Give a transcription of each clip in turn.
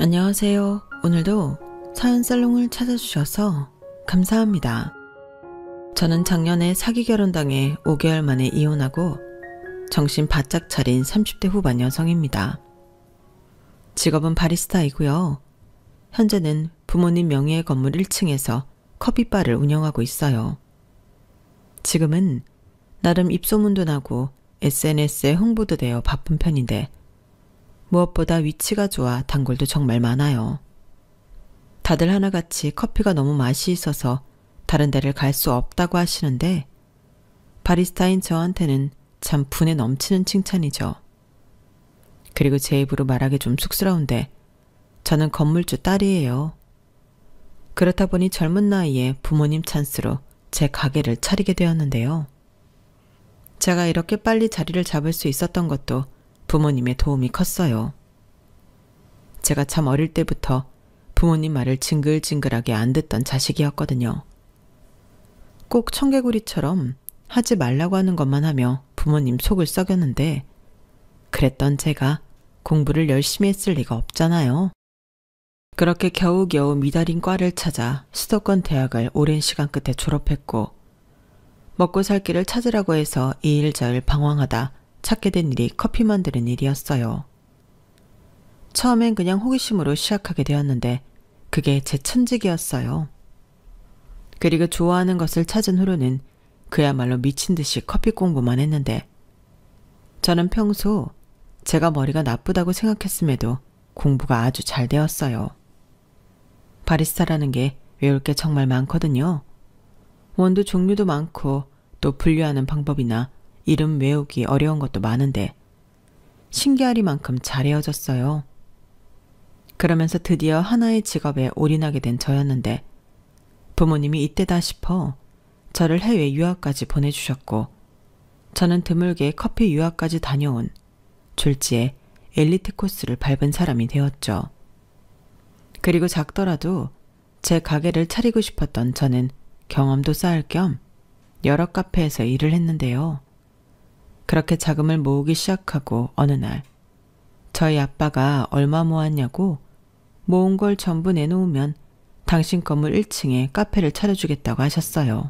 안녕하세요. 오늘도 사연살롱을 찾아주셔서 감사합니다. 저는 작년에 사기 결혼당해 5개월 만에 이혼하고 정신 바짝 차린 30대 후반 여성입니다. 직업은 바리스타이고요. 현재는 부모님 명의의 건물 1층에서 커피바를 운영하고 있어요. 지금은 나름 입소문도 나고 SNS에 홍보도 되어 바쁜 편인데 무엇보다 위치가 좋아 단골도 정말 많아요. 다들 하나같이 커피가 너무 맛이 있어서 다른 데를 갈 수 없다고 하시는데 바리스타인 저한테는 참 분에 넘치는 칭찬이죠. 그리고 제 입으로 말하기 좀 쑥스러운데 저는 건물주 딸이에요. 그렇다 보니 젊은 나이에 부모님 찬스로 제 가게를 차리게 되었는데요. 제가 이렇게 빨리 자리를 잡을 수 있었던 것도 부모님의 도움이 컸어요. 제가 참 어릴 때부터 부모님 말을 징글징글하게 안 듣던 자식이었거든요. 꼭 청개구리처럼 하지 말라고 하는 것만 하며 부모님 속을 썩였는데 그랬던 제가 공부를 열심히 했을 리가 없잖아요. 그렇게 겨우겨우 미달인 과를 찾아 수도권 대학을 오랜 시간 끝에 졸업했고 먹고 살 길을 찾으라고 해서 이 일 저 일 방황하다 찾게 된 일이 커피 만드는 일이었어요. 처음엔 그냥 호기심으로 시작하게 되었는데 그게 제 천직이었어요. 그리고 좋아하는 것을 찾은 후로는 그야말로 미친 듯이 커피 공부만 했는데 저는 평소 제가 머리가 나쁘다고 생각했음에도 공부가 아주 잘 되었어요. 바리스타라는 게 외울 게 정말 많거든요. 원두 종류도 많고 또 분류하는 방법이나 이름 외우기 어려운 것도 많은데 신기하리만큼 잘 헤어졌어요. 그러면서 드디어 하나의 직업에 올인하게 된 저였는데 부모님이 이때다 싶어 저를 해외 유학까지 보내주셨고 저는 드물게 커피 유학까지 다녀온 졸지에 엘리트 코스를 밟은 사람이 되었죠. 그리고 작더라도 제 가게를 차리고 싶었던 저는 경험도 쌓을 겸 여러 카페에서 일을 했는데요. 그렇게 자금을 모으기 시작하고 어느 날 저희 아빠가 얼마 모았냐고 모은 걸 전부 내놓으면 당신 건물 1층에 카페를 차려주겠다고 하셨어요.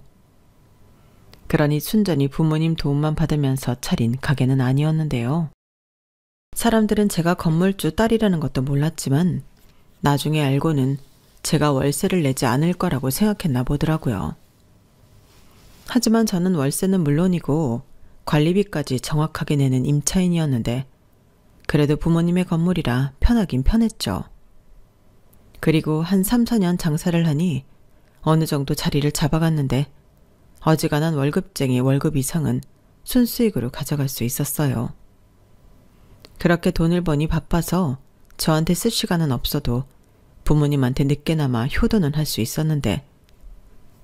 그러니 순전히 부모님 도움만 받으면서 차린 가게는 아니었는데요. 사람들은 제가 건물주 딸이라는 것도 몰랐지만 나중에 알고는 제가 월세를 내지 않을 거라고 생각했나 보더라고요. 하지만 저는 월세는 물론이고 관리비까지 정확하게 내는 임차인이었는데 그래도 부모님의 건물이라 편하긴 편했죠. 그리고 한 3, 4년 장사를 하니 어느 정도 자리를 잡아갔는데 어지간한 월급쟁이 월급 이상은 순수익으로 가져갈 수 있었어요. 그렇게 돈을 버니 바빠서 저한테 쓸 시간은 없어도 부모님한테 늦게나마 효도는 할 수 있었는데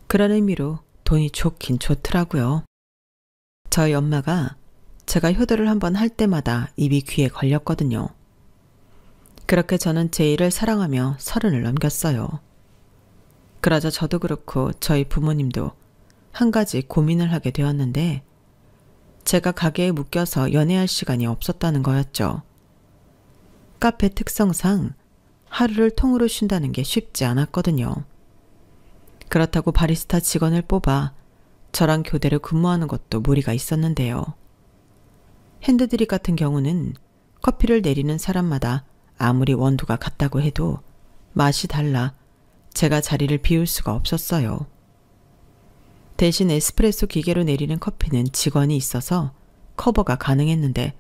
그런 의미로 돈이 좋긴 좋더라고요. 저희 엄마가 제가 효도를 한번 할 때마다 입이 귀에 걸렸거든요. 그렇게 저는 제 일을 사랑하며 30을 넘겼어요. 그러자 저도 그렇고 저희 부모님도 한 가지 고민을 하게 되었는데 제가 가게에 묶여서 연애할 시간이 없었다는 거였죠. 카페 특성상 하루를 통으로 쉰다는 게 쉽지 않았거든요. 그렇다고 바리스타 직원을 뽑아 저랑 교대로 근무하는 것도 무리가 있었는데요. 핸드드립 같은 경우는 커피를 내리는 사람마다 아무리 원두가 같다고 해도 맛이 달라 제가 자리를 비울 수가 없었어요. 대신 에스프레소 기계로 내리는 커피는 직원이 있어서 커버가 가능했는데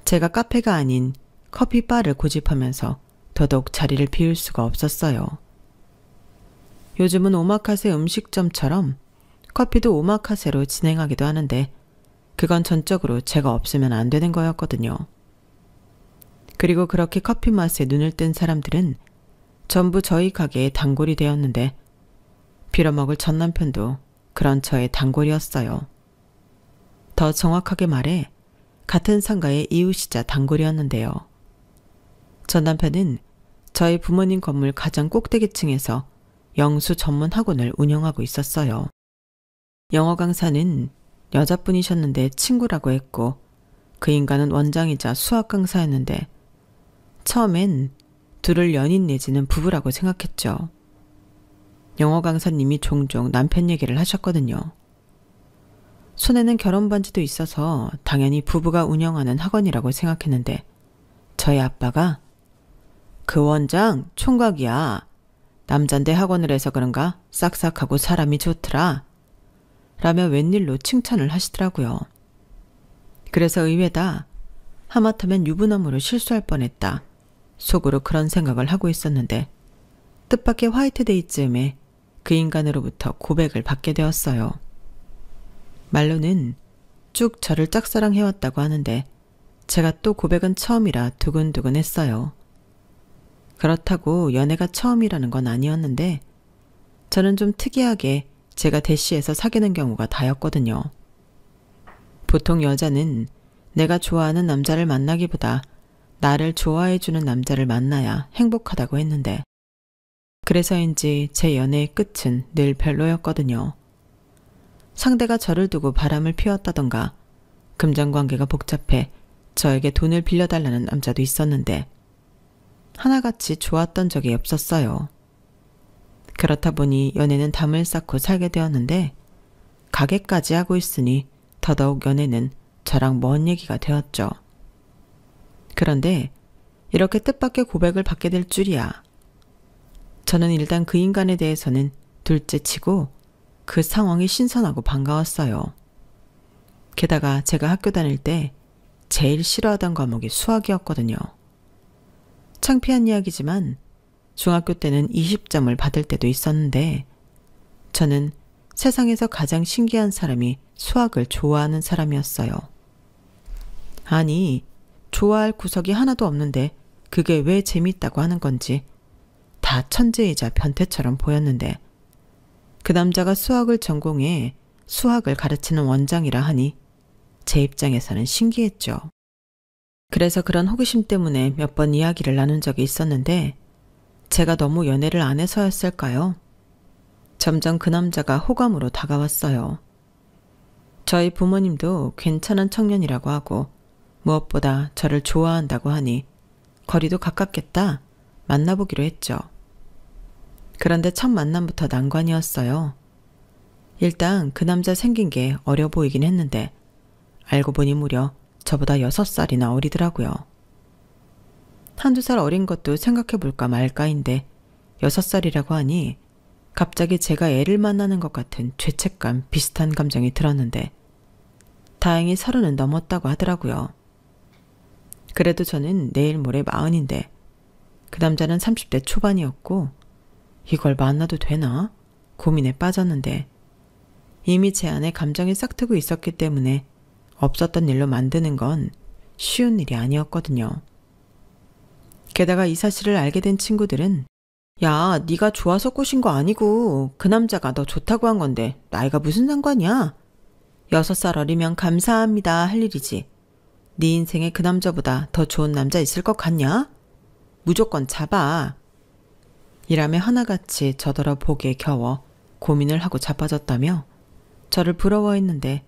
제가 카페가 아닌 커피바를 고집하면서 더더욱 자리를 비울 수가 없었어요. 요즘은 오마카세 음식점처럼 커피도 오마카세로 진행하기도 하는데 그건 전적으로 제가 없으면 안 되는 거였거든요. 그리고 그렇게 커피 맛에 눈을 뜬 사람들은 전부 저희 가게의 단골이 되었는데 빌어먹을 전 남편도 그런 저의 단골이었어요. 더 정확하게 말해 같은 상가의 이웃이자 단골이었는데요. 전 남편은 저희 부모님 건물 가장 꼭대기층에서 영수 전문 학원을 운영하고 있었어요. 영어 강사는 여자분이셨는데 친구라고 했고 그 인간은 원장이자 수학 강사였는데 처음엔 둘을 연인 내지는 부부라고 생각했죠. 영어 강사님이 종종 남편 얘기를 하셨거든요. 손에는 결혼 반지도 있어서 당연히 부부가 운영하는 학원이라고 생각했는데 저희 아빠가 그 원장 총각이야. 남잔데 학원을 해서 그런가 싹싹하고 사람이 좋더라. 라며 웬일로 칭찬을 하시더라고요. 그래서 의외다. 하마터면 유부남으로 실수할 뻔했다. 속으로 그런 생각을 하고 있었는데 뜻밖의 화이트데이쯤에 그 인간으로부터 고백을 받게 되었어요. 말로는 쭉 저를 짝사랑해왔다고 하는데 제가 또 고백은 처음이라 두근두근했어요. 그렇다고 연애가 처음이라는 건 아니었는데 저는 좀 특이하게 제가 대시해서 사귀는 경우가 다였거든요. 보통 여자는 내가 좋아하는 남자를 만나기보다 나를 좋아해주는 남자를 만나야 행복하다고 했는데 그래서인지 제 연애의 끝은 늘 별로였거든요. 상대가 저를 두고 바람을 피웠다던가 금전관계가 복잡해 저에게 돈을 빌려달라는 남자도 있었는데 하나같이 좋았던 적이 없었어요. 그렇다 보니 연애는 담을 쌓고 살게 되었는데 가게까지 하고 있으니 더더욱 연애는 저랑 먼 얘기가 되었죠. 그런데 이렇게 뜻밖의 고백을 받게 될 줄이야. 저는 일단 그 인간에 대해서는 둘째치고 그 상황이 신선하고 반가웠어요. 게다가 제가 학교 다닐 때 제일 싫어하던 과목이 수학이었거든요. 창피한 이야기지만 중학교 때는 20점을 받을 때도 있었는데 저는 세상에서 가장 신기한 사람이 수학을 좋아하는 사람이었어요. 아니, 좋아할 구석이 하나도 없는데 그게 왜 재밌다고 하는 건지 다 천재이자 변태처럼 보였는데 그 남자가 수학을 전공해 수학을 가르치는 원장이라 하니 제 입장에서는 신기했죠. 그래서 그런 호기심 때문에 몇 번 이야기를 나눈 적이 있었는데 제가 너무 연애를 안 해서였을까요? 점점 그 남자가 호감으로 다가왔어요. 저희 부모님도 괜찮은 청년이라고 하고 무엇보다 저를 좋아한다고 하니 거리도 가깝겠다 만나보기로 했죠. 그런데 첫 만남부터 난관이었어요. 일단 그 남자 생긴 게 어려 보이긴 했는데 알고 보니 무려 저보다 6살이나 어리더라고요. 한두 살 어린 것도 생각해볼까 말까인데 6살이라고 하니 갑자기 제가 애를 만나는 것 같은 죄책감 비슷한 감정이 들었는데 다행히 30은 넘었다고 하더라고요. 그래도 저는 내일 모레 40인데 그 남자는 30대 초반이었고 이걸 만나도 되나? 고민에 빠졌는데 이미 제 안에 감정이 싹트고 있었기 때문에 없었던 일로 만드는 건 쉬운 일이 아니었거든요. 게다가 이 사실을 알게 된 친구들은 야, 네가 좋아서 꼬신 거 아니고 그 남자가 너 좋다고 한 건데 나이가 무슨 상관이야? 6살 어리면 감사합니다 할 일이지. 네 인생에 그 남자보다 더 좋은 남자 있을 것 같냐? 무조건 잡아. 이라며 하나같이 저더러 보기에 겨워 고민을 하고 자빠졌다며 저를 부러워했는데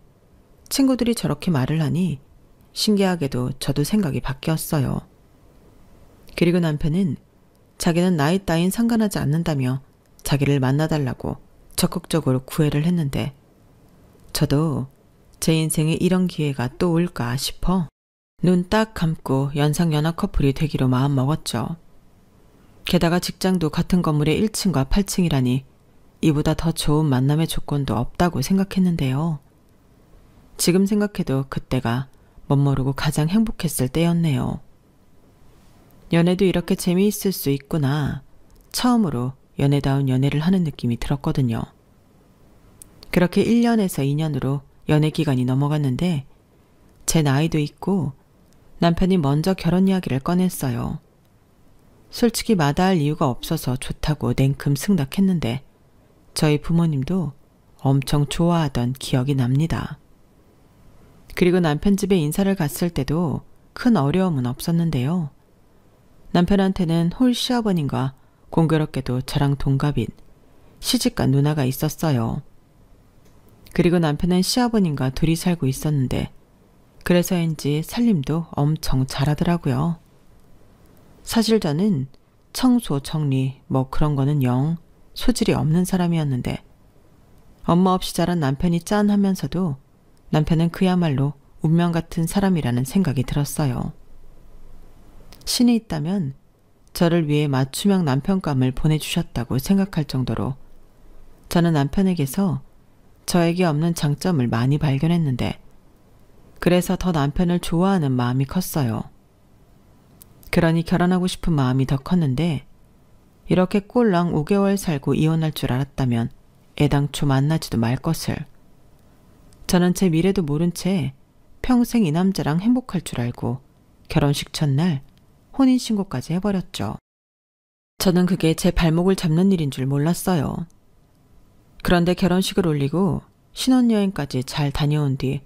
친구들이 저렇게 말을 하니 신기하게도 저도 생각이 바뀌었어요. 그리고 남편은 자기는 나이 따윈 상관하지 않는다며 자기를 만나달라고 적극적으로 구애를 했는데 저도 제 인생에 이런 기회가 또 올까 싶어 눈 딱 감고 연상연하 커플이 되기로 마음먹었죠. 게다가 직장도 같은 건물의 1층과 8층이라니 이보다 더 좋은 만남의 조건도 없다고 생각했는데요. 지금 생각해도 그때가 멋모르고 가장 행복했을 때였네요. 연애도 이렇게 재미있을 수 있구나. 처음으로 연애다운 연애를 하는 느낌이 들었거든요. 그렇게 1년에서 2년으로 연애 기간이 넘어갔는데 제 나이도 있고 남편이 먼저 결혼 이야기를 꺼냈어요. 솔직히 마다할 이유가 없어서 좋다고 냉큼 승낙했는데 저희 부모님도 엄청 좋아하던 기억이 납니다. 그리고 남편 집에 인사를 갔을 때도 큰 어려움은 없었는데요. 남편한테는 홀 시아버님과 공교롭게도 저랑 동갑인 시집간 누나가 있었어요. 그리고 남편은 시아버님과 둘이 살고 있었는데 그래서인지 살림도 엄청 잘하더라고요. 사실 저는 청소, 정리 뭐 그런 거는 영 소질이 없는 사람이었는데 엄마 없이 자란 남편이 짠하면서도 남편은 그야말로 운명 같은 사람이라는 생각이 들었어요. 신이 있다면 저를 위해 맞춤형 남편감을 보내주셨다고 생각할 정도로 저는 남편에게서 저에게 없는 장점을 많이 발견했는데 그래서 더 남편을 좋아하는 마음이 컸어요. 그러니 결혼하고 싶은 마음이 더 컸는데 이렇게 꼴랑 5개월 살고 이혼할 줄 알았다면 애당초 만나지도 말 것을. 저는 제 미래도 모른 채 평생 이 남자랑 행복할 줄 알고 결혼식 첫날 혼인신고까지 해버렸죠. 저는 그게 제 발목을 잡는 일인 줄 몰랐어요. 그런데 결혼식을 올리고 신혼여행까지 잘 다녀온 뒤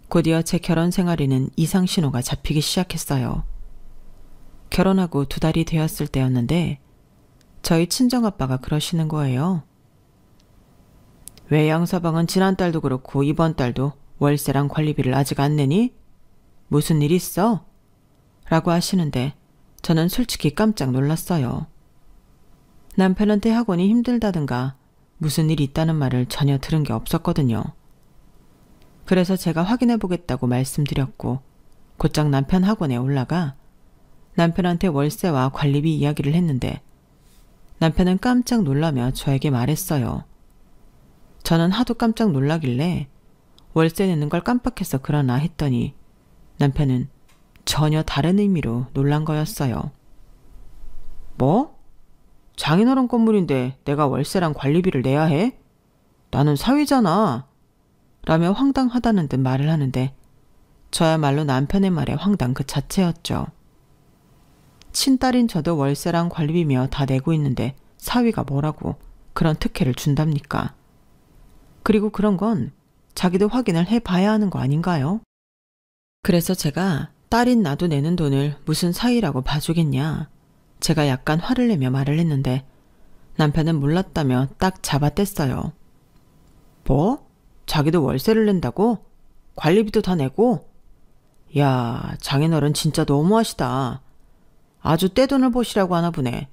곧이어 제 결혼 생활에는 이상 신호가 잡히기 시작했어요. 결혼하고 2달이 되었을 때였는데 저희 친정아빠가 그러시는 거예요. 왜 양서방은 지난달도 그렇고 이번 달도 월세랑 관리비를 아직 안 내니? 무슨 일 있어? 라고 하시는데 저는 솔직히 깜짝 놀랐어요. 남편한테 학원이 힘들다든가 무슨 일이 있다는 말을 전혀 들은 게 없었거든요. 그래서 제가 확인해 보겠다고 말씀드렸고 곧장 남편 학원에 올라가 남편한테 월세와 관리비 이야기를 했는데 남편은 깜짝 놀라며 저에게 말했어요. 저는 하도 깜짝 놀라길래 월세 내는 걸 깜빡해서 그러나 했더니 남편은 전혀 다른 의미로 놀란 거였어요. 뭐? 장인어른 건물인데 내가 월세랑 관리비를 내야 해? 나는 사위잖아. 라며 황당하다는 듯 말을 하는데 저야말로 남편의 말에 황당 그 자체였죠. 친딸인 저도 월세랑 관리비며 다 내고 있는데 사위가 뭐라고 그런 특혜를 준답니까? 그리고 그런 건 자기도 확인을 해봐야 하는 거 아닌가요? 그래서 제가 딸인 나도 내는 돈을 무슨 사위라고 봐주겠냐. 제가 약간 화를 내며 말을 했는데 남편은 몰랐다며 딱 잡아뗐어요. 뭐? 자기도 월세를 낸다고? 관리비도 다 내고? 야, 장인어른 진짜 너무하시다. 아주 떼돈을 보시라고 하나 보네.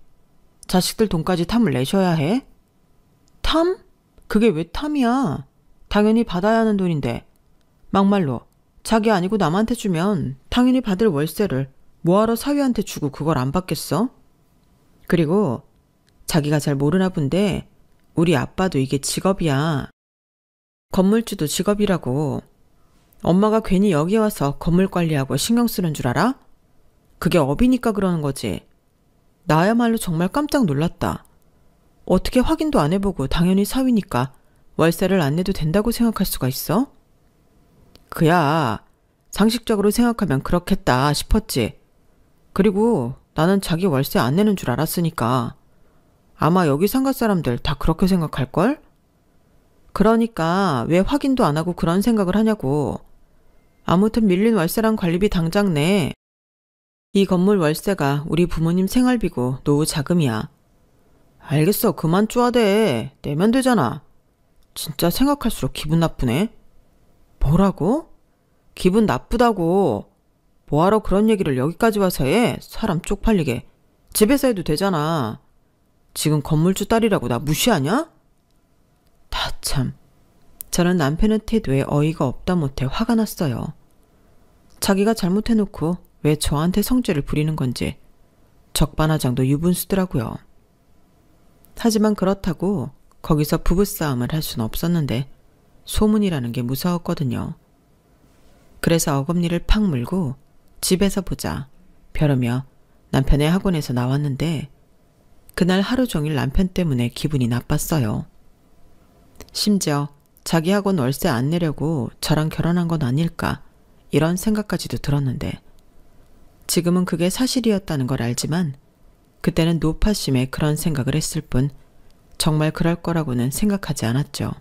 자식들 돈까지 탐을 내셔야 해? 탐? 그게 왜 탐이야? 당연히 받아야 하는 돈인데. 막말로 자기 아니고 남한테 주면 당연히 받을 월세를 뭐하러 사위한테 주고 그걸 안 받겠어? 그리고 자기가 잘 모르나 본데 우리 아빠도 이게 직업이야. 건물주도 직업이라고. 엄마가 괜히 여기 와서 건물 관리하고 신경 쓰는 줄 알아? 그게 업이니까 그러는 거지. 나야말로 정말 깜짝 놀랐다. 어떻게 확인도 안 해보고 당연히 사위니까 월세를 안 내도 된다고 생각할 수가 있어? 그야 상식적으로 생각하면 그렇겠다 싶었지. 그리고 나는 자기 월세 안 내는 줄 알았으니까 아마 여기 상가 사람들 다 그렇게 생각할걸? 그러니까 왜 확인도 안 하고 그런 생각을 하냐고. 아무튼 밀린 월세랑 관리비 당장 내. 이 건물 월세가 우리 부모님 생활비고 노후 자금이야. 알겠어. 그만 쪼아대. 내면 되잖아. 진짜 생각할수록 기분 나쁘네. 뭐라고? 기분 나쁘다고. 뭐하러 그런 얘기를 여기까지 와서 해? 사람 쪽팔리게. 집에서 해도 되잖아. 지금 건물주 딸이라고 나 무시하냐? 다 참. 저는 남편의 태도에 어이가 없다 못해 화가 났어요. 자기가 잘못해놓고 왜 저한테 성질을 부리는 건지 적반하장도 유분수더라고요. 하지만 그렇다고 거기서 부부싸움을 할 수는 없었는데 소문이라는 게 무서웠거든요. 그래서 어금니를 팍 물고 집에서 보자 벼르며 남편의 학원에서 나왔는데 그날 하루 종일 남편 때문에 기분이 나빴어요. 심지어 자기 학원 월세 안 내려고 저랑 결혼한 건 아닐까 이런 생각까지도 들었는데 지금은 그게 사실이었다는 걸 알지만 그때는 노파심에 그런 생각을 했을 뿐 정말 그럴 거라고는 생각하지 않았죠.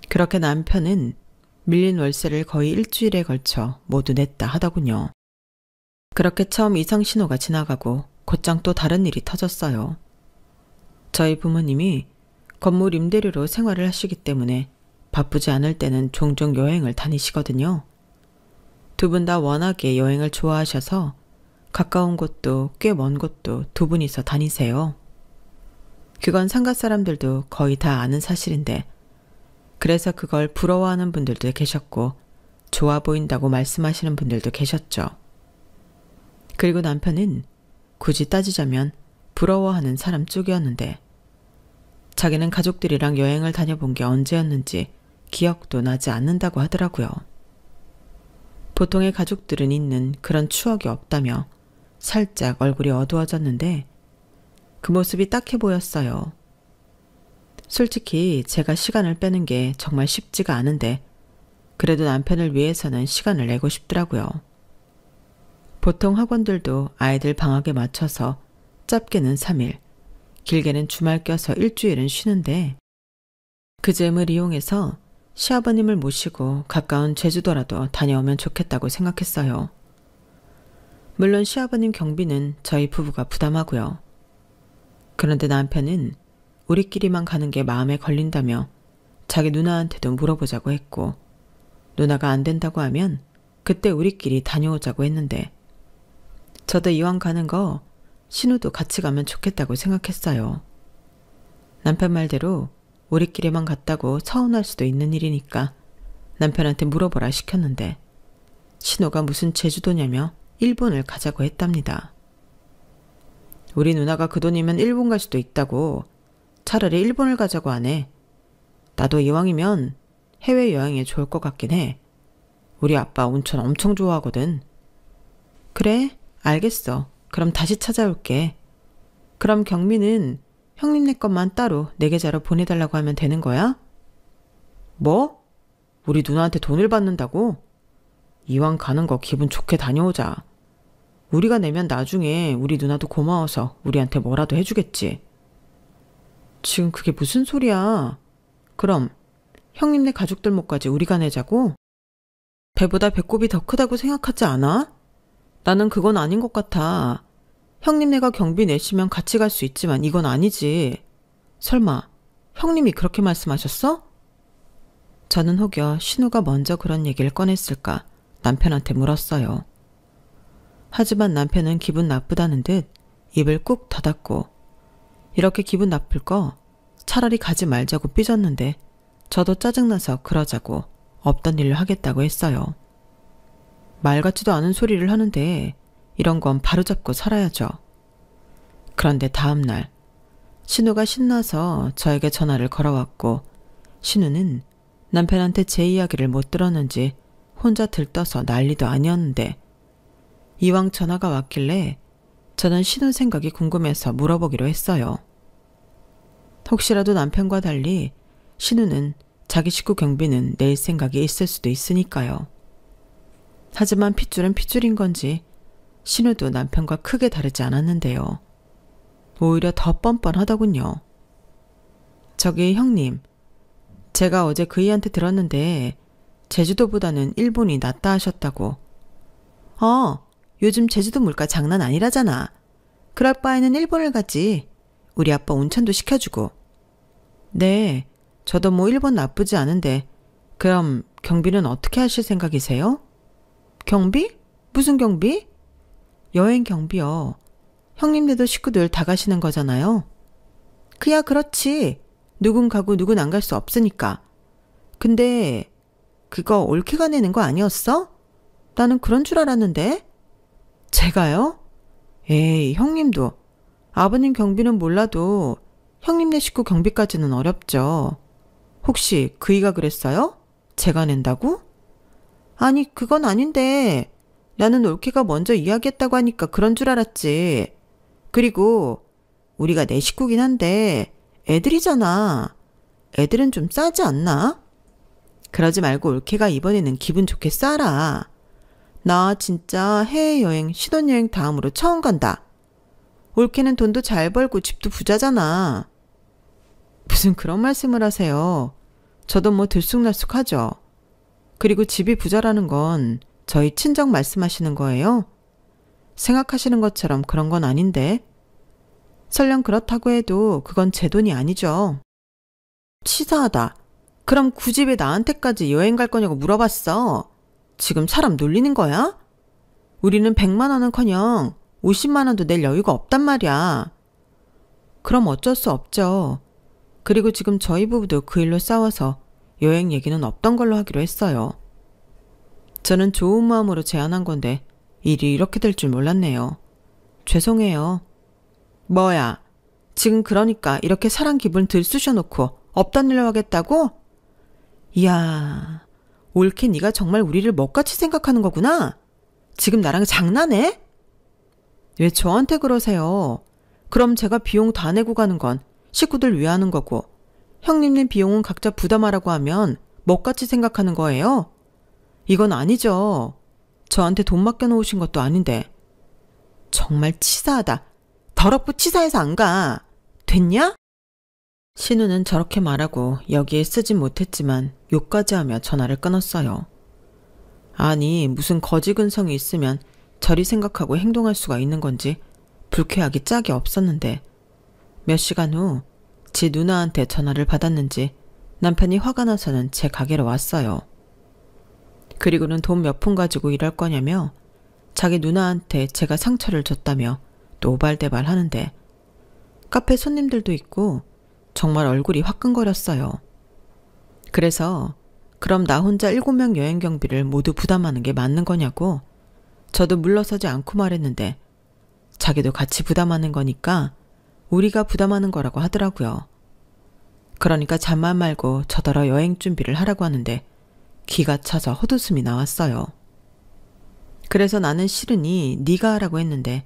그렇게 남편은 밀린 월세를 거의 일주일에 걸쳐 모두 냈다 하더군요. 그렇게 처음 이상 신호가 지나가고 곧장 또 다른 일이 터졌어요. 저희 부모님이 건물 임대료로 생활을 하시기 때문에 바쁘지 않을 때는 종종 여행을 다니시거든요. 두 분 다 워낙에 여행을 좋아하셔서 가까운 곳도 꽤 먼 곳도 두 분이서 다니세요. 그건 상가 사람들도 거의 다 아는 사실인데 그래서 그걸 부러워하는 분들도 계셨고 좋아 보인다고 말씀하시는 분들도 계셨죠. 그리고 남편은 굳이 따지자면 부러워하는 사람 쪽이었는데 자기는 가족들이랑 여행을 다녀본 게 언제였는지 기억도 나지 않는다고 하더라고요. 보통의 가족들은 있는 그런 추억이 없다며 살짝 얼굴이 어두워졌는데 그 모습이 딱해 보였어요. 솔직히 제가 시간을 빼는 게 정말 쉽지가 않은데 그래도 남편을 위해서는 시간을 내고 싶더라고요. 보통 학원들도 아이들 방학에 맞춰서 짧게는 3일, 길게는 주말 껴서 일주일은 쉬는데 그 즈음을 이용해서 시아버님을 모시고 가까운 제주도라도 다녀오면 좋겠다고 생각했어요. 물론 시아버님 경비는 저희 부부가 부담하고요. 그런데 남편은 우리끼리만 가는 게 마음에 걸린다며 자기 누나한테도 물어보자고 했고 누나가 안 된다고 하면 그때 우리끼리 다녀오자고 했는데 저도 이왕 가는 거 신우도 같이 가면 좋겠다고 생각했어요. 남편 말대로 우리끼리만 갔다고 서운할 수도 있는 일이니까 남편한테 물어보라 시켰는데 신우가 무슨 제주도냐며 일본을 가자고 했답니다. 우리 누나가 그 돈이면 일본 갈 수도 있다고 차라리 일본을 가자고 하네. 나도 이왕이면 해외여행에 좋을 것 같긴 해. 우리 아빠 온천 엄청 좋아하거든. 그래, 알겠어. 그럼 다시 찾아올게. 그럼 경미는 형님네 것만 따로 내 계좌로 보내달라고 하면 되는 거야? 뭐? 우리 누나한테 돈을 받는다고? 이왕 가는 거 기분 좋게 다녀오자. 우리가 내면 나중에 우리 누나도 고마워서 우리한테 뭐라도 해주겠지. 지금 그게 무슨 소리야? 그럼 형님네 가족들 몫까지 우리가 내자고? 배보다 배꼽이 더 크다고 생각하지 않아? 나는 그건 아닌 것 같아. 형님네가 경비 내시면 같이 갈 수 있지만 이건 아니지. 설마 형님이 그렇게 말씀하셨어? 저는 혹여 신우가 먼저 그런 얘기를 꺼냈을까 남편한테 물었어요. 하지만 남편은 기분 나쁘다는 듯 입을 꾹 닫았고 이렇게 기분 나쁠 거 차라리 가지 말자고 삐졌는데 저도 짜증나서 그러자고 없던 일을 하겠다고 했어요. 말 같지도 않은 소리를 하는데 이런 건 바로잡고 살아야죠. 그런데 다음 날 신우가 신나서 저에게 전화를 걸어왔고 신우는 남편한테 제 이야기를 못 들었는지 혼자 들떠서 난리도 아니었는데 이왕 전화가 왔길래 저는 신우 생각이 궁금해서 물어보기로 했어요. 혹시라도 남편과 달리 신우는 자기 식구 경비는 낼 생각이 있을 수도 있으니까요. 하지만 핏줄은 핏줄인 건지 신우도 남편과 크게 다르지 않았는데요. 오히려 더 뻔뻔하더군요. 저기 형님, 제가 어제 그이한테 들었는데 제주도보다는 일본이 낫다 하셨다고. 요즘 제주도 물가 장난 아니라잖아. 그럴 바에는 일본을 가지. 우리 아빠 온천도 시켜주고. 네, 저도 뭐 일본 나쁘지 않은데 그럼 경비는 어떻게 하실 생각이세요? 경비? 무슨 경비? 여행 경비요. 형님네도 식구들 다 가시는 거잖아요. 그야 그렇지. 누군 가고 누군 안 갈 수 없으니까. 근데 그거 올케가 내는 거 아니었어? 나는 그런 줄 알았는데. 제가요? 에이, 형님도. 아버님 경비는 몰라도 형님네 식구 경비까지는 어렵죠. 혹시 그이가 그랬어요? 제가 낸다고? 아니, 그건 아닌데 나는 올케가 먼저 이야기했다고 하니까 그런 줄 알았지. 그리고 우리가 내 식구긴 한데 애들이잖아. 애들은 좀 싸지 않나? 그러지 말고 올케가 이번에는 기분 좋게 싸라. 나 진짜 해외여행, 신혼여행 다음으로 처음 간다. 올케는 돈도 잘 벌고 집도 부자잖아. 무슨 그런 말씀을 하세요. 저도 뭐 들쑥날쑥하죠. 그리고 집이 부자라는 건 저희 친정 말씀하시는 거예요? 생각하시는 것처럼 그런 건 아닌데. 설령 그렇다고 해도 그건 제 돈이 아니죠. 치사하다. 그럼 굳이 왜 나한테까지 여행 갈 거냐고 물어봤어. 지금 사람 놀리는 거야? 우리는 100만 원은커녕 50만 원도 낼 여유가 없단 말이야. 그럼 어쩔 수 없죠. 그리고 지금 저희 부부도 그 일로 싸워서 여행 얘기는 없던 걸로 하기로 했어요. 저는 좋은 마음으로 제안한 건데 일이 이렇게 될 줄 몰랐네요. 죄송해요. 뭐야, 지금 그러니까 이렇게 사람 기분 들쑤셔놓고 없던 일로 하겠다고? 이야, 올케 네가 정말 우리를 먹같이 생각하는 거구나? 지금 나랑 장난해? 왜 저한테 그러세요? 그럼 제가 비용 다 내고 가는 건 식구들 위하는 거고 형님네 비용은 각자 부담하라고 하면 먹같이 생각하는 거예요? 이건 아니죠. 저한테 돈 맡겨놓으신 것도 아닌데. 정말 치사하다. 더럽고 치사해서 안 가. 됐냐? 신우는 저렇게 말하고 여기에 쓰진 못했지만 욕까지 하며 전화를 끊었어요. 아니, 무슨 거지근성이 있으면 저리 생각하고 행동할 수가 있는 건지 불쾌하기 짝이 없었는데 몇 시간 후 제 누나한테 전화를 받았는지 남편이 화가 나서는 제 가게로 왔어요. 그리고는 돈 몇 푼 가지고 일할 거냐며 자기 누나한테 제가 상처를 줬다며 또 오발대발 하는데 카페 손님들도 있고 정말 얼굴이 화끈거렸어요. 그래서 그럼 나 혼자 7명 여행 경비를 모두 부담하는 게 맞는 거냐고 저도 물러서지 않고 말했는데 자기도 같이 부담하는 거니까 우리가 부담하는 거라고 하더라고요. 그러니까 잠만 말고 저더러 여행 준비를 하라고 하는데 기가 차서 헛웃음이 나왔어요. 그래서 나는 싫으니 네가 하라고 했는데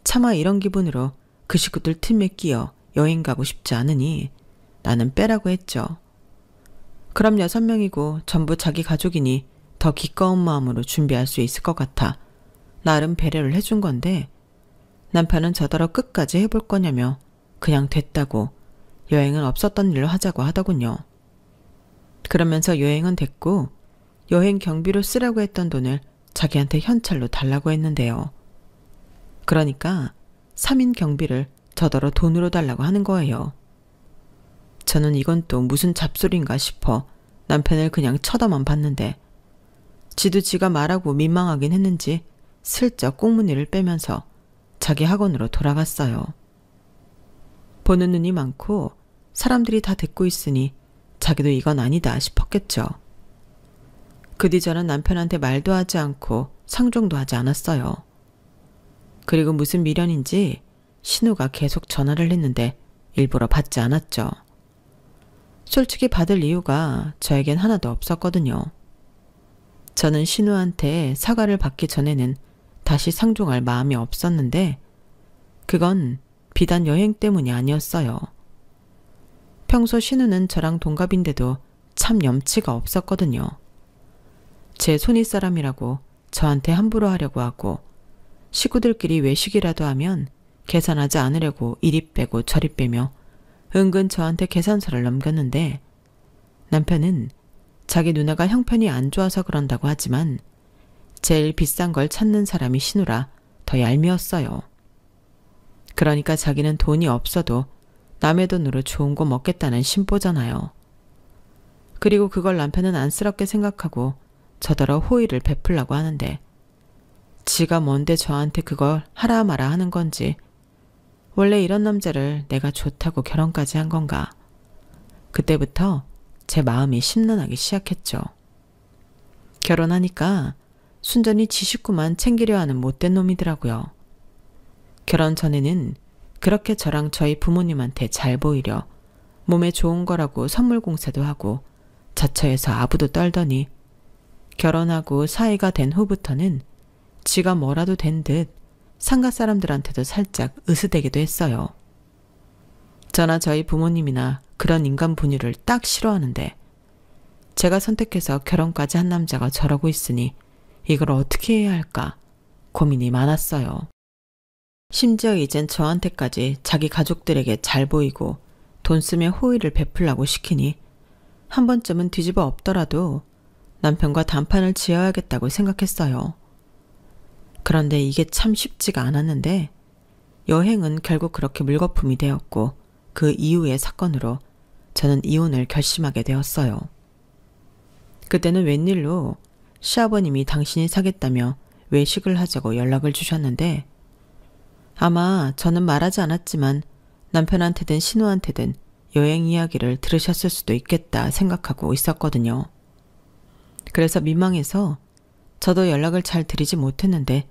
차마 이런 기분으로 그 식구들 틈에 끼어 여행 가고 싶지 않으니 나는 빼라고 했죠. 그럼 6명이고 전부 자기 가족이니 더 기꺼운 마음으로 준비할 수 있을 것 같아 나름 배려를 해준 건데 남편은 저더러 끝까지 해볼 거냐며 그냥 됐다고 여행은 없었던 일로 하자고 하더군요. 그러면서 여행은 됐고 여행 경비로 쓰라고 했던 돈을 자기한테 현찰로 달라고 했는데요. 그러니까 3인 경비를 저더러 돈으로 달라고 하는 거예요. 저는 이건 또 무슨 잡소리인가 싶어 남편을 그냥 쳐다만 봤는데 지도 지가 말하고 민망하긴 했는지 슬쩍 꽁무니를 빼면서 자기 학원으로 돌아갔어요. 보는 눈이 많고 사람들이 다 듣고 있으니 자기도 이건 아니다 싶었겠죠. 그 뒤 저는 남편한테 말도 하지 않고 상종도 하지 않았어요. 그리고 무슨 미련인지 신우가 계속 전화를 했는데 일부러 받지 않았죠. 솔직히 받을 이유가 저에겐 하나도 없었거든요. 저는 신우한테 사과를 받기 전에는 다시 상종할 마음이 없었는데 그건 비단 여행 때문이 아니었어요. 평소 신우는 저랑 동갑인데도 참 염치가 없었거든요. 제 손윗사람이라고 저한테 함부로 하려고 하고 식구들끼리 외식이라도 하면 계산하지 않으려고 이리 빼고 저리 빼며 은근 저한테 계산서를 넘겼는데 남편은 자기 누나가 형편이 안 좋아서 그런다고 하지만 제일 비싼 걸 찾는 사람이 신우라 더 얄미웠어요. 그러니까 자기는 돈이 없어도 남의 돈으로 좋은 거 먹겠다는 심보잖아요. 그리고 그걸 남편은 안쓰럽게 생각하고 저더러 호의를 베풀라고 하는데 지가 뭔데 저한테 그걸 하라 마라 하는 건지 원래 이런 남자를 내가 좋다고 결혼까지 한 건가. 그때부터 제 마음이 심란하기 시작했죠. 결혼하니까 순전히 지 식구만 챙기려 하는 못된 놈이더라고요. 결혼 전에는 그렇게 저랑 저희 부모님한테 잘 보이려 몸에 좋은 거라고 선물 공세도 하고 자처해서 아부도 떨더니 결혼하고 사이가 된 후부터는 지가 뭐라도 된 듯 상가 사람들한테도 살짝 으스대기도 했어요. 저나 저희 부모님이나 그런 인간 분유를 딱 싫어하는데 제가 선택해서 결혼까지 한 남자가 저러고 있으니 이걸 어떻게 해야 할까 고민이 많았어요. 심지어 이젠 저한테까지 자기 가족들에게 잘 보이고 돈 쓰며 호의를 베풀라고 시키니 한 번쯤은 뒤집어 엎더라도 남편과 단판을 지어야겠다고 생각했어요. 그런데 이게 참 쉽지가 않았는데 여행은 결국 그렇게 물거품이 되었고 그 이후의 사건으로 저는 이혼을 결심하게 되었어요. 그때는 웬일로 시아버님이 당신이 사겠다며 외식을 하자고 연락을 주셨는데 아마 저는 말하지 않았지만 남편한테든 신우한테든 여행 이야기를 들으셨을 수도 있겠다 생각하고 있었거든요. 그래서 민망해서 저도 연락을 잘 드리지 못했는데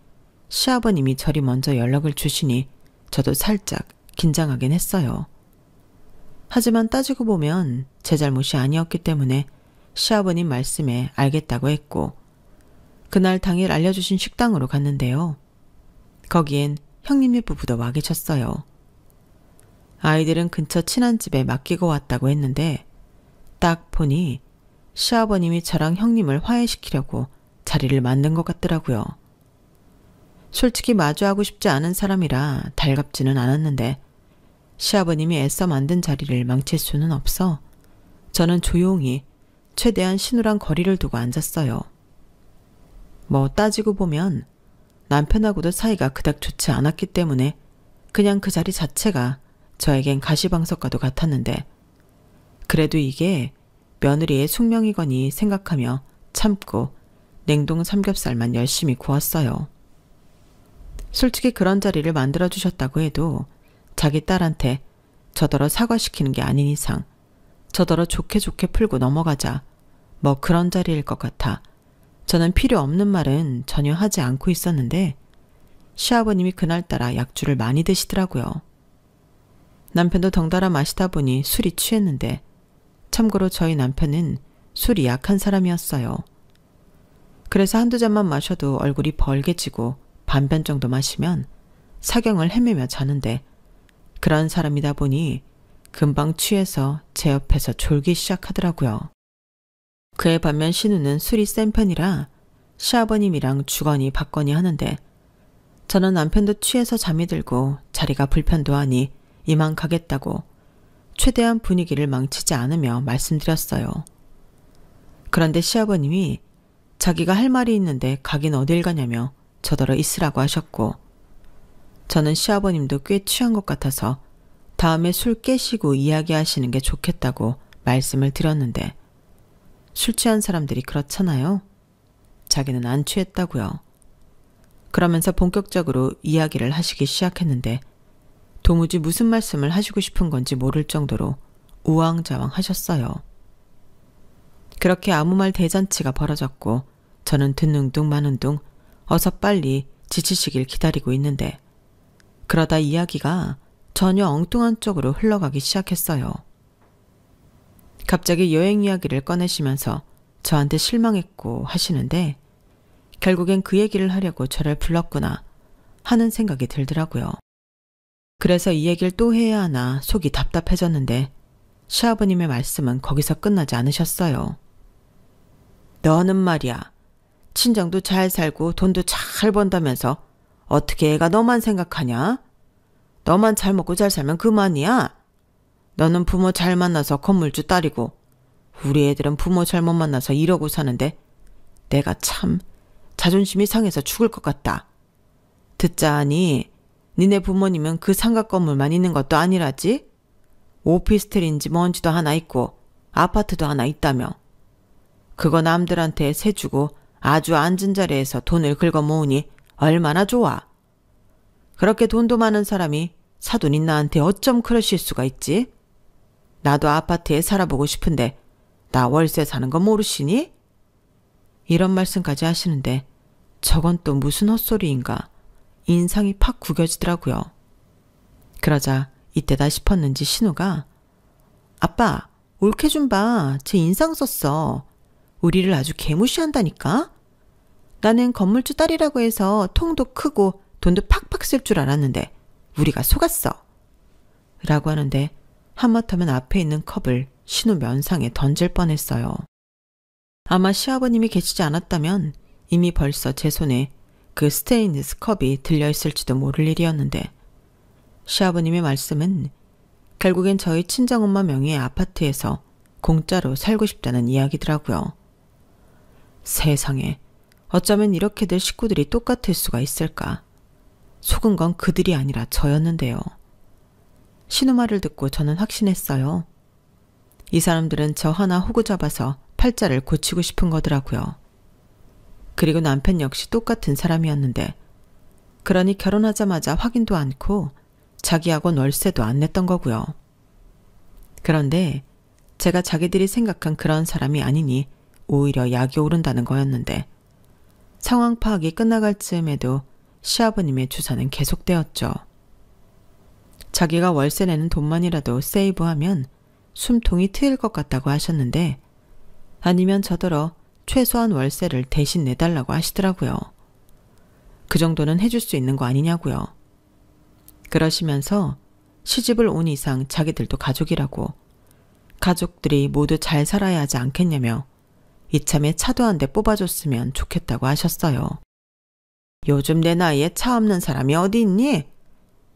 시아버님이 저리 먼저 연락을 주시니 저도 살짝 긴장하긴 했어요. 하지만 따지고 보면 제 잘못이 아니었기 때문에 시아버님 말씀에 알겠다고 했고 그날 당일 알려주신 식당으로 갔는데요. 거기엔 형님네 부부도 와 계셨어요. 아이들은 근처 친한 집에 맡기고 왔다고 했는데 딱 보니 시아버님이 저랑 형님을 화해시키려고 자리를 만든 것 같더라고요. 솔직히 마주하고 싶지 않은 사람이라 달갑지는 않았는데 시아버님이 애써 만든 자리를 망칠 수는 없어 저는 조용히 최대한 신우랑 거리를 두고 앉았어요. 뭐 따지고 보면 남편하고도 사이가 그닥 좋지 않았기 때문에 그냥 그 자리 자체가 저에겐 가시방석과도 같았는데 그래도 이게 며느리의 숙명이거니 생각하며 참고 냉동 삼겹살만 열심히 구웠어요. 솔직히 그런 자리를 만들어주셨다고 해도 자기 딸한테 저더러 사과시키는 게 아닌 이상 저더러 좋게 좋게 풀고 넘어가자 뭐 그런 자리일 것 같아 저는 필요 없는 말은 전혀 하지 않고 있었는데 시아버님이 그날따라 약주를 많이 드시더라고요. 남편도 덩달아 마시다 보니 술이 취했는데 참고로 저희 남편은 술이 약한 사람이었어요. 그래서 한두 잔만 마셔도 얼굴이 벌개지고 반변 정도 마시면 사경을 헤매며 자는데 그런 사람이다 보니 금방 취해서 제 옆에서 졸기 시작하더라고요. 그에 반면 신우는 술이 센 편이라 시아버님이랑 주거니 받거니 하는데 저는 남편도 취해서 잠이 들고 자리가 불편도 하니 이만 가겠다고 최대한 분위기를 망치지 않으며 말씀드렸어요. 그런데 시아버님이 자기가 할 말이 있는데 가긴 어딜 가냐며 저더러 있으라고 하셨고 저는 시아버님도 꽤 취한 것 같아서 다음에 술 깨시고 이야기하시는 게 좋겠다고 말씀을 드렸는데 술 취한 사람들이 그렇잖아요. 자기는 안 취했다고요. 그러면서 본격적으로 이야기를 하시기 시작했는데 도무지 무슨 말씀을 하시고 싶은 건지 모를 정도로 우왕좌왕 하셨어요. 그렇게 아무 말 대잔치가 벌어졌고 저는 듣는 둥 마는 둥 어서 빨리 지치시길 기다리고 있는데 그러다 이야기가 전혀 엉뚱한 쪽으로 흘러가기 시작했어요. 갑자기 여행 이야기를 꺼내시면서 저한테 실망했고 하시는데 결국엔 그 얘기를 하려고 저를 불렀구나 하는 생각이 들더라고요. 그래서 이 얘기를 또 해야 하나 속이 답답해졌는데 시아버님의 말씀은 거기서 끝나지 않으셨어요. 너는 말이야. 친정도 잘 살고 돈도 잘 번다면서 어떻게 애가 너만 생각하냐? 너만 잘 먹고 잘 살면 그만이야. 너는 부모 잘 만나서 건물주 딸이고 우리 애들은 부모 잘못 만나서 이러고 사는데 내가 참 자존심이 상해서 죽을 것 같다. 듣자 하니 니네 부모님은 그 상가 건물만 있는 것도 아니라지? 오피스텔인지 뭔지도 하나 있고 아파트도 하나 있다며. 그거 남들한테 세 주고 아주 앉은 자리에서 돈을 긁어 모으니 얼마나 좋아. 그렇게 돈도 많은 사람이 사돈인 나한테 어쩜 그러실 수가 있지? 나도 아파트에 살아보고 싶은데 나 월세 사는 거 모르시니? 이런 말씀까지 하시는데 저건 또 무슨 헛소리인가 인상이 팍 구겨지더라고요. 그러자 이때다 싶었는지 신우가 아빠 옳게 좀 봐. 제 인상 썼어. 우리를 아주 개무시한다니까? 나는 건물주 딸이라고 해서 통도 크고 돈도 팍팍 쓸 줄 알았는데 우리가 속았어. 라고 하는데 하마터면 앞에 있는 컵을 신우 면상에 던질 뻔했어요. 아마 시아버님이 계시지 않았다면 이미 벌써 제 손에 그 스테인리스 컵이 들려있을지도 모를 일이었는데 시아버님의 말씀은 결국엔 저희 친정엄마 명의의 아파트에서 공짜로 살고 싶다는 이야기더라고요. 세상에 어쩌면 이렇게들 식구들이 똑같을 수가 있을까. 속은 건 그들이 아니라 저였는데요. 신우 말을 듣고 저는 확신했어요. 이 사람들은 저 하나 호구 잡아서 팔자를 고치고 싶은 거더라고요. 그리고 남편 역시 똑같은 사람이었는데 그러니 결혼하자마자 확인도 않고 자기 학원 월세도 안 냈던 거고요. 그런데 제가 자기들이 생각한 그런 사람이 아니니 오히려 약이 오른다는 거였는데 상황 파악이 끝나갈 즈음에도 시아버님의 주사는 계속되었죠. 자기가 월세 내는 돈만이라도 세이브하면 숨통이 트일 것 같다고 하셨는데 아니면 저더러 최소한 월세를 대신 내달라고 하시더라고요. 그 정도는 해줄 수 있는 거 아니냐고요. 그러시면서 시집을 온 이상 자기들도 가족이라고 가족들이 모두 잘 살아야 하지 않겠냐며 이참에 차도 한 대 뽑아줬으면 좋겠다고 하셨어요. 요즘 내 나이에 차 없는 사람이 어디 있니?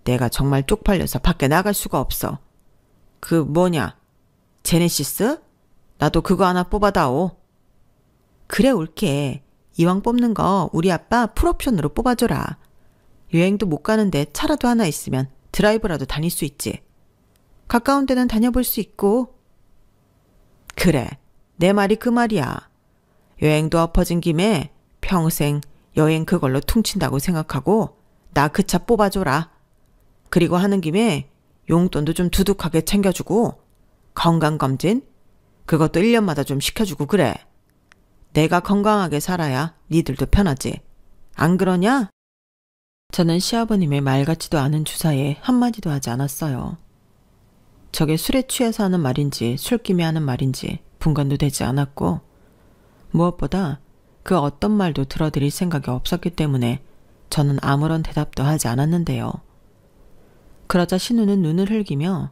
내가 정말 쪽팔려서 밖에 나갈 수가 없어. 그 뭐냐? 제네시스? 나도 그거 하나 뽑아다오. 그래 올게. 이왕 뽑는 거 우리 아빠 풀옵션으로 뽑아줘라. 여행도 못 가는데 차라도 하나 있으면 드라이브라도 다닐 수 있지. 가까운 데는 다녀볼 수 있고. 그래, 내 말이 그 말이야. 여행도 엎어진 김에 평생 여행 그걸로 퉁친다고 생각하고 나 그 차 뽑아줘라. 그리고 하는 김에 용돈도 좀 두둑하게 챙겨주고 건강검진? 그것도 1년마다 좀 시켜주고 그래. 내가 건강하게 살아야 니들도 편하지. 안 그러냐? 저는 시아버님의 말 같지도 않은 주사에 한마디도 하지 않았어요. 저게 술에 취해서 하는 말인지 술김에 하는 말인지 분간도 되지 않았고 무엇보다 그 어떤 말도 들어드릴 생각이 없었기 때문에 저는 아무런 대답도 하지 않았는데요. 그러자 신우는 눈을 흘기며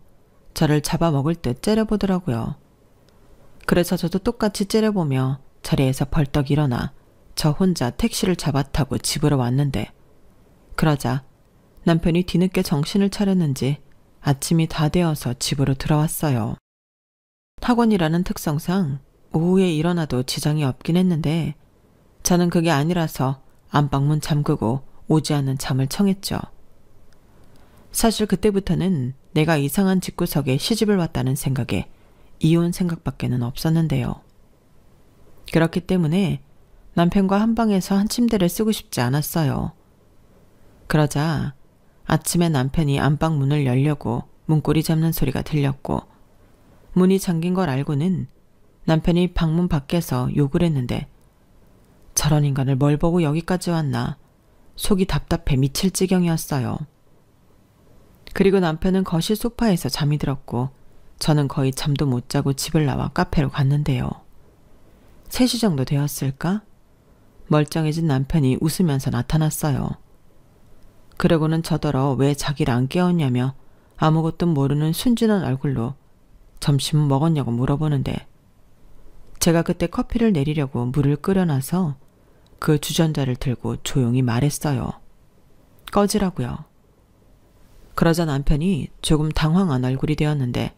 저를 잡아먹을 듯 째려보더라고요. 그래서 저도 똑같이 째려보며 자리에서 벌떡 일어나 저 혼자 택시를 잡아 타고 집으로 왔는데 그러자 남편이 뒤늦게 정신을 차렸는지 아침이 다 되어서 집으로 들어왔어요. 학원이라는 특성상 오후에 일어나도 지장이 없긴 했는데 저는 그게 아니라서 안방문 잠그고 오지 않는 잠을 청했죠. 사실 그때부터는 내가 이상한 집구석에 시집을 왔다는 생각에 이혼 생각밖에는 없었는데요. 그렇기 때문에 남편과 한 방에서 한 침대를 쓰고 싶지 않았어요. 그러자 아침에 남편이 안방 문을 열려고 문고리 잡는 소리가 들렸고 문이 잠긴 걸 알고는 남편이 방문 밖에서 욕을 했는데 저런 인간을 뭘 보고 여기까지 왔나 속이 답답해 미칠 지경이었어요. 그리고 남편은 거실 소파에서 잠이 들었고 저는 거의 잠도 못 자고 집을 나와 카페로 갔는데요. 3시 정도 되었을까? 멀쩡해진 남편이 웃으면서 나타났어요. 그러고는 저더러 왜 자기를 안 깨웠냐며 아무것도 모르는 순진한 얼굴로 점심 먹었냐고 물어보는데 제가 그때 커피를 내리려고 물을 끓여놔서 그 주전자를 들고 조용히 말했어요. 꺼지라고요. 그러자 남편이 조금 당황한 얼굴이 되었는데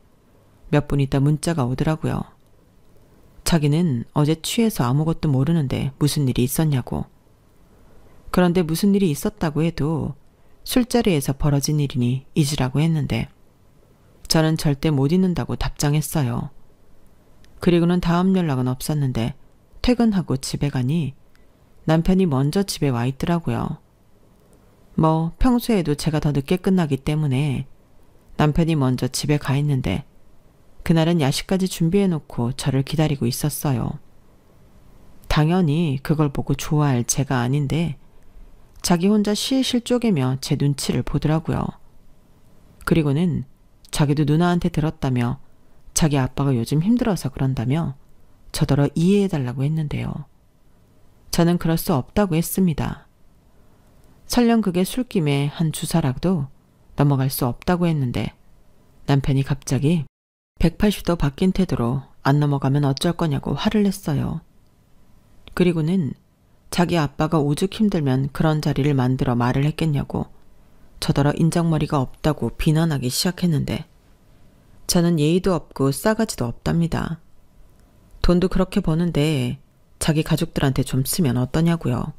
몇 분 있다 문자가 오더라고요. 자기는 어제 취해서 아무것도 모르는데 무슨 일이 있었냐고. 그런데 무슨 일이 있었다고 해도 술자리에서 벌어진 일이니 잊으라고 했는데 저는 절대 못 잊는다고 답장했어요. 그리고는 다음 연락은 없었는데 퇴근하고 집에 가니 남편이 먼저 집에 와 있더라고요. 뭐 평소에도 제가 더 늦게 끝나기 때문에 남편이 먼저 집에 가 있는데 그날은 야식까지 준비해놓고 저를 기다리고 있었어요. 당연히 그걸 보고 좋아할 제가 아닌데 자기 혼자 실실 쪼개며 제 눈치를 보더라고요. 그리고는 자기도 누나한테 들었다며 자기 아빠가 요즘 힘들어서 그런다며 저더러 이해해달라고 했는데요. 저는 그럴 수 없다고 했습니다. 설령 그게 술김에 한 주사라도 넘어갈 수 없다고 했는데 남편이 갑자기 180도 바뀐 태도로 안 넘어가면 어쩔 거냐고 화를 냈어요. 그리고는 자기 아빠가 오죽 힘들면 그런 자리를 만들어 말을 했겠냐고 저더러 인정머리가 없다고 비난하기 시작했는데 저는 예의도 없고 싸가지도 없답니다. 돈도 그렇게 버는데 자기 가족들한테 좀 쓰면 어떠냐고요.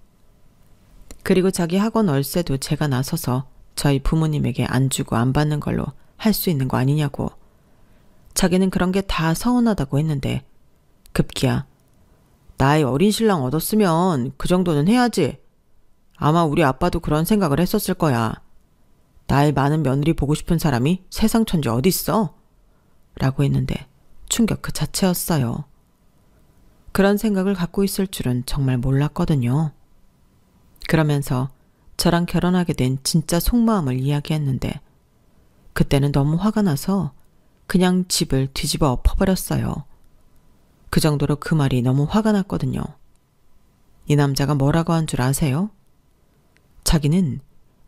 그리고 자기 학원 월세도 제가 나서서 저희 부모님에게 안 주고 안 받는 걸로 할 수 있는 거 아니냐고. 자기는 그런 게 다 서운하다고 했는데 급기야 나이 어린 신랑 얻었으면 그 정도는 해야지. 아마 우리 아빠도 그런 생각을 했었을 거야. 나이 많은 며느리 보고 싶은 사람이 세상 천지 어딨어? 라고 했는데 충격 그 자체였어요. 그런 생각을 갖고 있을 줄은 정말 몰랐거든요. 그러면서 저랑 결혼하게 된 진짜 속마음을 이야기했는데 그때는 너무 화가 나서 그냥 집을 뒤집어 엎어버렸어요. 그 정도로 그 말이 너무 화가 났거든요. 이 남자가 뭐라고 한 줄 아세요? 자기는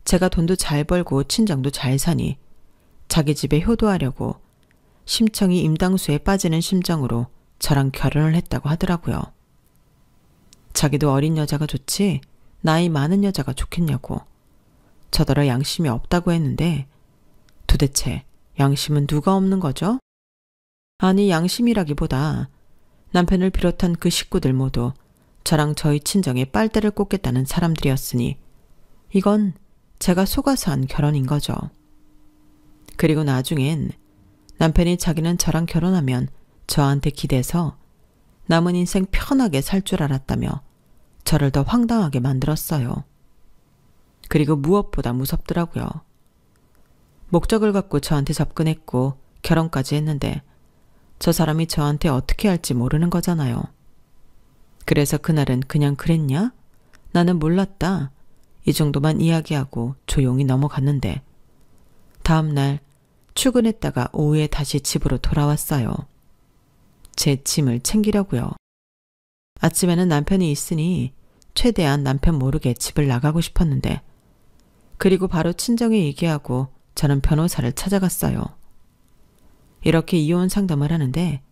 제가 돈도 잘 벌고 친정도 잘 사니 자기 집에 효도하려고 심청이 임당수에 빠지는 심정으로 저랑 결혼을 했다고 하더라고요. 자기도 어린 여자가 좋지 나이 많은 여자가 좋겠냐고 저더러 양심이 없다고 했는데 도대체 양심은 누가 없는 거죠? 아니 양심이라기보다 남편을 비롯한 그 식구들 모두 저랑 저희 친정에 빨대를 꽂겠다는 사람들이었으니 이건 제가 속아서 한 결혼인 거죠. 그리고 나중엔 남편이 자기는 저랑 결혼하면 저한테 기대서 남은 인생 편하게 살 줄 알았다며 저를 더 황당하게 만들었어요. 그리고 무엇보다 무섭더라고요. 목적을 갖고 저한테 접근했고 결혼까지 했는데 저 사람이 저한테 어떻게 할지 모르는 거잖아요. 그래서 그날은 그냥 그랬냐? 나는 몰랐다. 이 정도만 이야기하고 조용히 넘어갔는데 다음날 출근했다가 오후에 다시 집으로 돌아왔어요. 제 짐을 챙기려고요. 아침에는 남편이 있으니 최대한 남편 모르게 집을 나가고 싶었는데 그리고 바로 친정에 얘기하고 저는 변호사를 찾아갔어요. 이렇게 이혼 상담을 하는데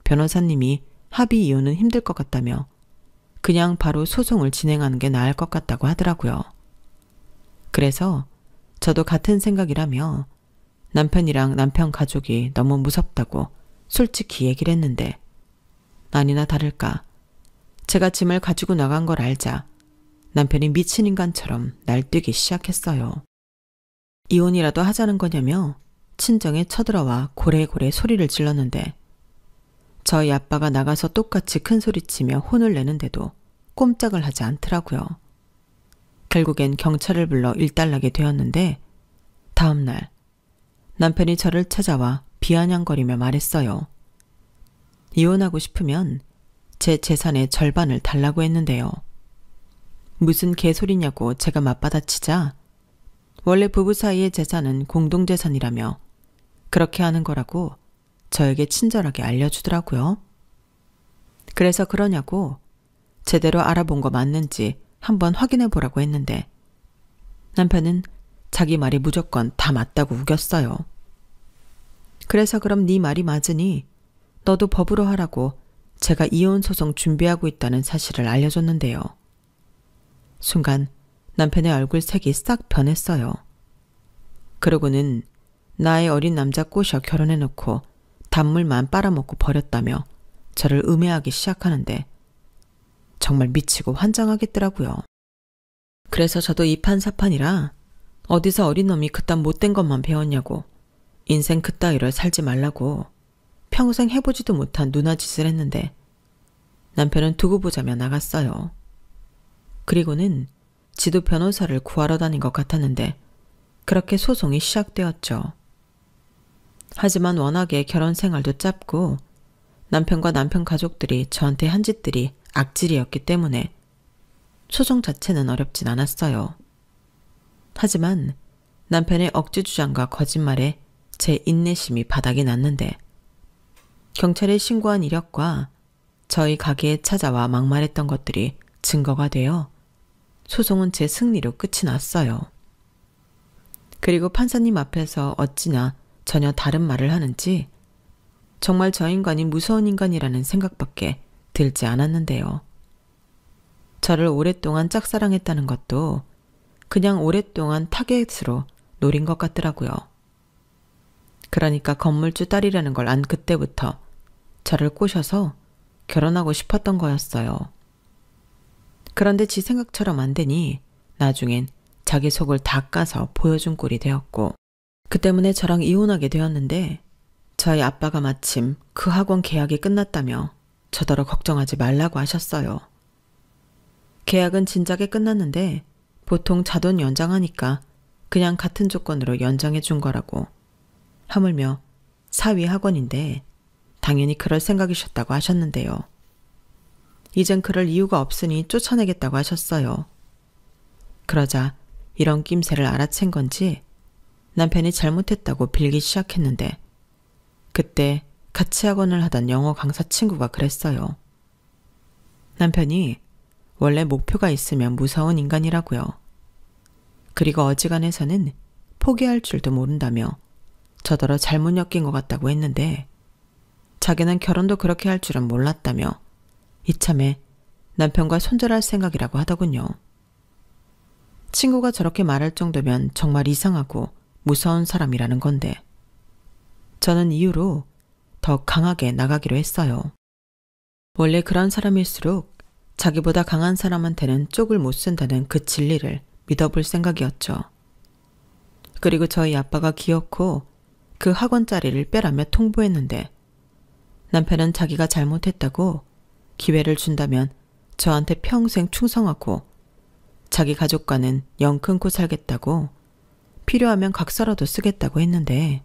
변호사님이 합의 이혼은 힘들 것 같다며 그냥 바로 소송을 진행하는 게 나을 것 같다고 하더라고요. 그래서 저도 같은 생각이라며 남편이랑 남편 가족이 너무 무섭다고 솔직히 얘기를 했는데 아니나 다를까 제가 짐을 가지고 나간 걸 알자 남편이 미친 인간처럼 날뛰기 시작했어요. 이혼이라도 하자는 거냐며 친정에 쳐들어와 고래고래 소리를 질렀는데 저희 아빠가 나가서 똑같이 큰 소리치며 혼을 내는데도 꼼짝을 하지 않더라고요. 결국엔 경찰을 불러 일단락이 되었는데 다음날 남편이 저를 찾아와 비아냥거리며 말했어요. 이혼하고 싶으면 제 재산의 절반을 달라고 했는데요. 무슨 개소리냐고 제가 맞받아치자 원래 부부 사이의 재산은 공동재산이라며 그렇게 하는 거라고 저에게 친절하게 알려주더라고요. 그래서 그러냐고 제대로 알아본 거 맞는지 한번 확인해 보라고 했는데 남편은 자기 말이 무조건 다 맞다고 우겼어요. 그래서 그럼 네 말이 맞으니 너도 법으로 하라고 제가 이혼 소송 준비하고 있다는 사실을 알려줬는데요. 순간 남편의 얼굴 색이 싹 변했어요. 그러고는 나의 어린 남자 꼬셔 결혼해놓고 단물만 빨아먹고 버렸다며 저를 음해하기 시작하는데 정말 미치고 환장하겠더라고요. 그래서 저도 이판사판이라 어디서 어린 놈이 그딴 못된 것만 배웠냐고 인생 그따위로 살지 말라고 평생 해보지도 못한 누나 짓을 했는데 남편은 두고 보자며 나갔어요. 그리고는 지도 변호사를 구하러 다닌 것 같았는데 그렇게 소송이 시작되었죠. 하지만 워낙에 결혼 생활도 짧고 남편과 남편 가족들이 저한테 한 짓들이 악질이었기 때문에 소송 자체는 어렵진 않았어요. 하지만 남편의 억지 주장과 거짓말에 제 인내심이 바닥이 났는데 경찰에 신고한 이력과 저희 가게에 찾아와 막말했던 것들이 증거가 되어 소송은 제 승리로 끝이 났어요. 그리고 판사님 앞에서 어찌나 전혀 다른 말을 하는지 정말 저 인간이 무서운 인간이라는 생각밖에 들지 않았는데요. 저를 오랫동안 짝사랑했다는 것도 그냥 오랫동안 타겟으로 노린 것 같더라고요. 그러니까 건물주 딸이라는 걸 안 그때부터 저를 꼬셔서 결혼하고 싶었던 거였어요. 그런데 지 생각처럼 안 되니 나중엔 자기 속을 다 까서 보여준 꼴이 되었고 그 때문에 저랑 이혼하게 되었는데 저희 아빠가 마침 그 학원 계약이 끝났다며 저더러 걱정하지 말라고 하셨어요. 계약은 진작에 끝났는데 보통 자돈 연장하니까 그냥 같은 조건으로 연장해 준 거라고. 하물며 사위 학원인데 당연히 그럴 생각이셨다고 하셨는데요. 이젠 그럴 이유가 없으니 쫓아내겠다고 하셨어요. 그러자 이런 낌새를 알아챈 건지 남편이 잘못했다고 빌기 시작했는데 그때 같이 학원을 하던 영어 강사 친구가 그랬어요. 남편이 원래 목표가 있으면 무서운 인간이라고요. 그리고 어지간해서는 포기할 줄도 모른다며 저더러 잘못 엮인 것 같다고 했는데 자기는 결혼도 그렇게 할 줄은 몰랐다며 이참에 남편과 손절할 생각이라고 하더군요. 친구가 저렇게 말할 정도면 정말 이상하고 무서운 사람이라는 건데 저는 이후로 더 강하게 나가기로 했어요. 원래 그런 사람일수록 자기보다 강한 사람한테는 쪽을 못 쓴다는 그 진리를 믿어볼 생각이었죠. 그리고 저희 아빠가 기어코 그 학원 자리를 빼라며 통보했는데 남편은 자기가 잘못했다고 기회를 준다면 저한테 평생 충성하고 자기 가족과는 영 끊고 살겠다고 필요하면 각서라도 쓰겠다고 했는데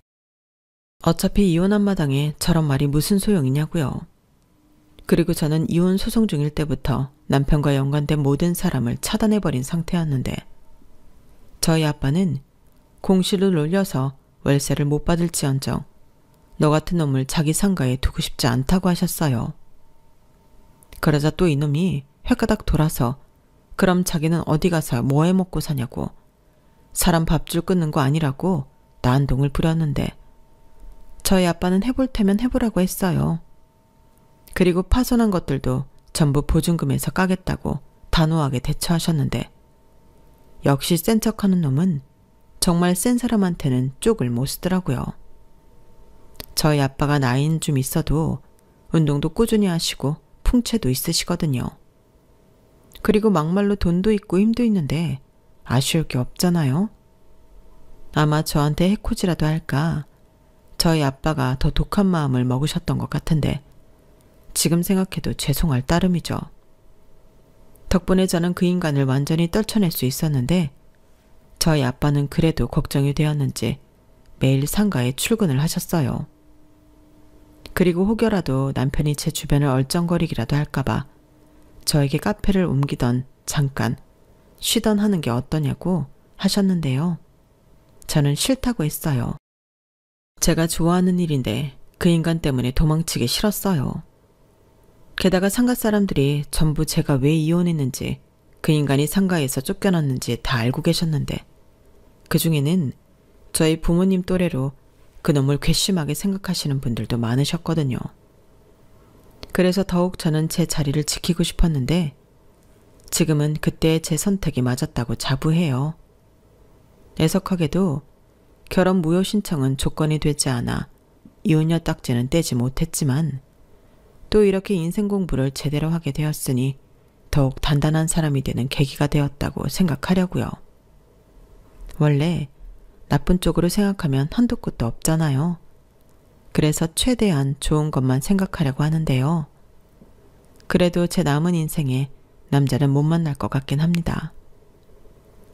어차피 이혼한 마당에 저런 말이 무슨 소용이냐고요. 그리고 저는 이혼 소송 중일 때부터 남편과 연관된 모든 사람을 차단해버린 상태였는데 저희 아빠는 공시를 놀려서 월세를 못 받을지언정 너 같은 놈을 자기 상가에 두고 싶지 않다고 하셨어요. 그러자 또 이놈이 횟가닥 돌아서 그럼 자기는 어디 가서 뭐 해먹고 사냐고 사람 밥줄 끊는 거 아니라고 난동을 부렸는데 저희 아빠는 해볼 테면 해보라고 했어요. 그리고 파손한 것들도 전부 보증금에서 까겠다고 단호하게 대처하셨는데 역시 센 척하는 놈은 정말 센 사람한테는 쪽을 못 쓰더라고요. 저희 아빠가 나이는 좀 있어도 운동도 꾸준히 하시고 풍채도 있으시거든요. 그리고 막말로 돈도 있고 힘도 있는데 아쉬울 게 없잖아요. 아마 저한테 해코지라도 할까 저희 아빠가 더 독한 마음을 먹으셨던 것 같은데 지금 생각해도 죄송할 따름이죠. 덕분에 저는 그 인간을 완전히 떨쳐낼 수 있었는데 저희 아빠는 그래도 걱정이 되었는지 매일 상가에 출근을 하셨어요. 그리고 혹여라도 남편이 제 주변을 얼쩡거리기라도 할까봐 저에게 카페를 옮기던 잠깐 쉬던 하는 게 어떠냐고 하셨는데요. 저는 싫다고 했어요. 제가 좋아하는 일인데 그 인간 때문에 도망치기 싫었어요. 게다가 상가 사람들이 전부 제가 왜 이혼했는지 그 인간이 상가에서 쫓겨났는지 다 알고 계셨는데 그 중에는 저희 부모님 또래로 그놈을 괘씸하게 생각하시는 분들도 많으셨거든요. 그래서 더욱 저는 제 자리를 지키고 싶었는데 지금은 그때의 제 선택이 맞았다고 자부해요. 애석하게도 결혼 무효 신청은 조건이 되지 않아 이혼녀 딱지는 떼지 못했지만 또 이렇게 인생 공부를 제대로 하게 되었으니 더욱 단단한 사람이 되는 계기가 되었다고 생각하려고요. 원래 나쁜 쪽으로 생각하면 한도 끝도 없잖아요. 그래서 최대한 좋은 것만 생각하려고 하는데요. 그래도 제 남은 인생에 남자는 못 만날 것 같긴 합니다.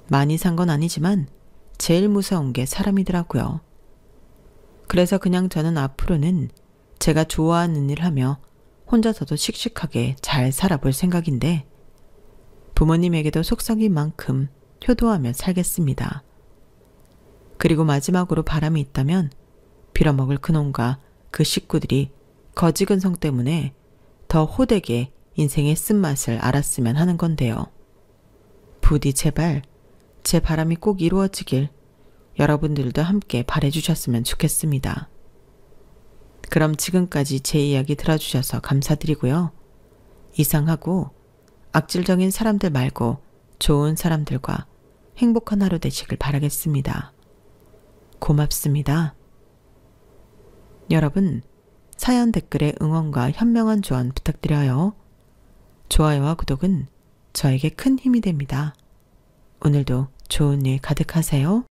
많이 산 건 아니지만 제일 무서운 게 사람이더라고요. 그래서 그냥 저는 앞으로는 제가 좋아하는 일 하며 혼자서도 씩씩하게 잘 살아볼 생각인데 부모님에게도 속삭인 만큼 효도하며 살겠습니다. 그리고 마지막으로 바람이 있다면 빌어먹을 그놈과 그 식구들이 거지근성 때문에 더 호되게 인생의 쓴맛을 알았으면 하는 건데요. 부디 제발 제 바람이 꼭 이루어지길 여러분들도 함께 바라주셨으면 좋겠습니다. 그럼 지금까지 제 이야기 들어주셔서 감사드리고요. 이상하고 악질적인 사람들 말고 좋은 사람들과 행복한 하루 되시길 바라겠습니다. 고맙습니다. 여러분, 사연 댓글에 응원과 현명한 조언 부탁드려요. 좋아요와 구독은 저에게 큰 힘이 됩니다. 오늘도 좋은 일 가득하세요.